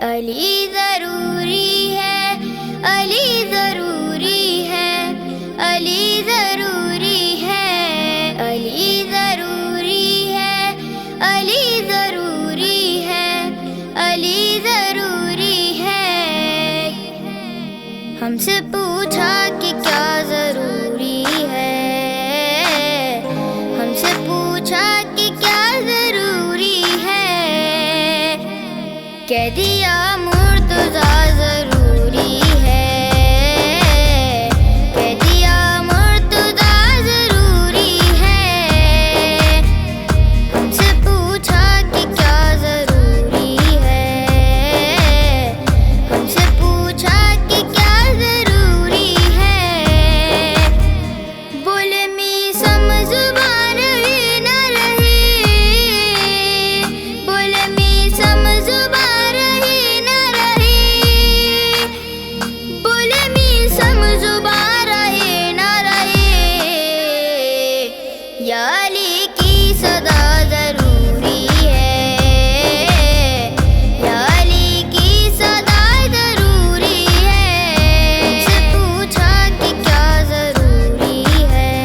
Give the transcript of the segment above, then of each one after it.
علی ضروری ہے، علی ضروری ہے، علی ضروری ہے، علی ضروری ہے، علی ضروری ہے، علی ضروری ہے۔ ہم سے پوچھا کہ کیا ضروری ہے، ہم سے پوچھا کہ کیا ضروری ہے، کہہ دیا مرتضیٰ ضروری ہے، کہہ دیا مرتضیٰ ضروری ہے۔ ہم سے پوچھا کہ کیا ضروری ہے، ہم سے پوچھا کہ کیا ضروری ہے، بولے می سمجھ زبان رہی نہ رہی، بولے می سمجھ زبان رہی نہ رہی، بولے می سمجھ زبان رہی نہ رہی، یا علی کی صدا ضروری ہے، یا علی کی صدا ضروری ہے۔ ہم سے پوچھا کہ کیا ضروری ہے،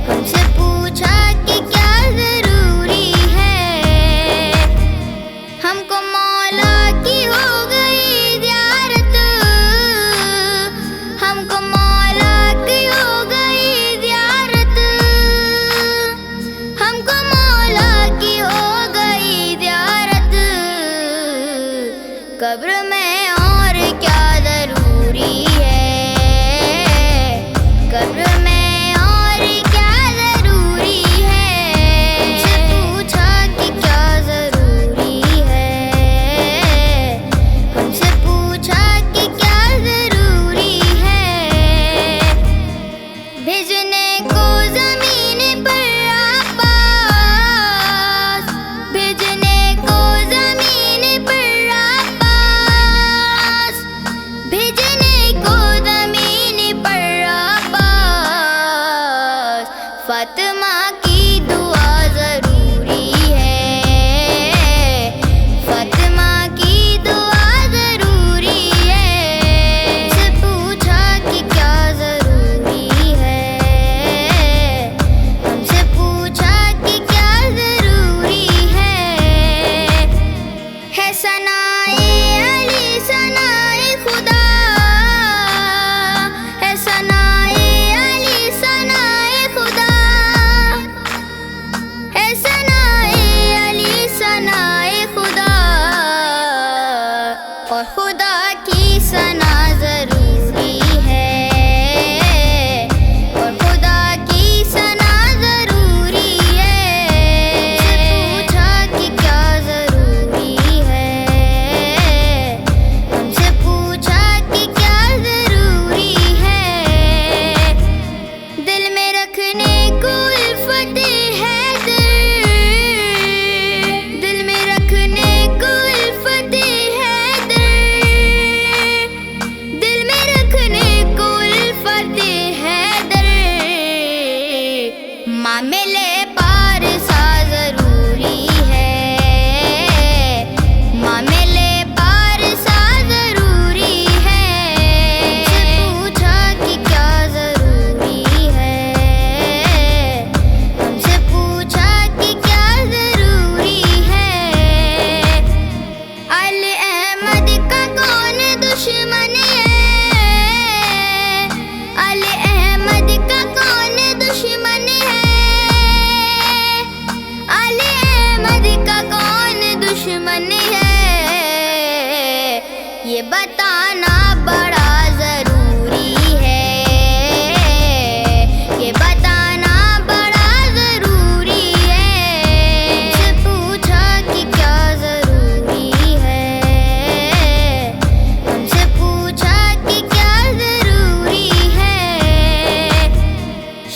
ہم سے پوچھا کہ کیا ضروری ہے، ہم کو مولا کی ہو گئی زیارت، ہم کو مولا کی ہو گئی زیارت، ہم کو مولا کی ہو گئی زیارت، قبر میں اور کیا ضروری ہے، قبر میں اور کیا ضروری ہے۔ ہم سے پوچھا کہ کیا ضروری ہے، ہم سے پوچھا کہ کیا ضروری ہے، بھیجنے کو زمین پر عباس، بھیجنے کو زمین پر عباس، بھیجنے کو زمین پر عباس، فاطمہ کی دعا ضروری ہے، فاطمہ کی دعا ضروری ہے۔ ہم سے پوچھا کہ کیا ضروری ہے، ہم سے پوچھا کہ کیا ضروری ہے ثنائے علی ثنائے خدا، ہے ثنائے علی ثنائے خدا، ہے ثنائے علی ثنائے خدا، اور خدا کی ثنا ضروری ہے، اور خدا کی ثنا ضروری ہے۔ ہم سے پوچھا کہ کیا ضروری ہے، ہم سے پوچھا کہ کیا ضروری ہے، دل میں رکھنے کو الفت حیدر، دل میں رکھنے کو الفت حیدر، دل میں رکھنے کو الفت حیدر، معامل پارسا ضروری ہے، معامل پارسا ضروری ہے۔ ہم سے پوچھا کہ کیا ضروری ہے، ہم سے پوچھا کہ کیا ضروری ہے، علی احمد کا کون دشمن ہے، علی احمد کا کون دشمن ہے، علی احمد کا کون دشمن ہے، یہ بتانا بڑا ضروری ہے، یہ بتانا بڑا ضروری ہے۔ ہم سے پوچھا کہ کیا ضروری ہے، ہم سے پوچھا کہ کیا ضروری ہے،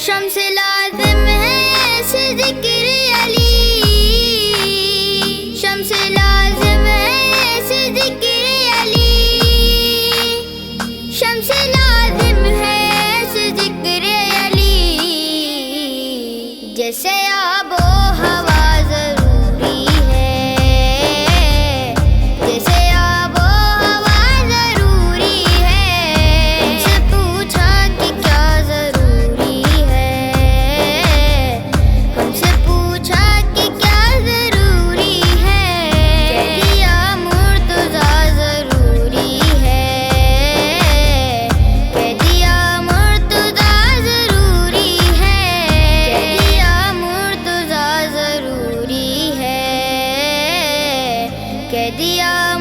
شمس لازم ہے ایسے ذکر علی، شمس لازم ہے ایسے ذکر علی، دیا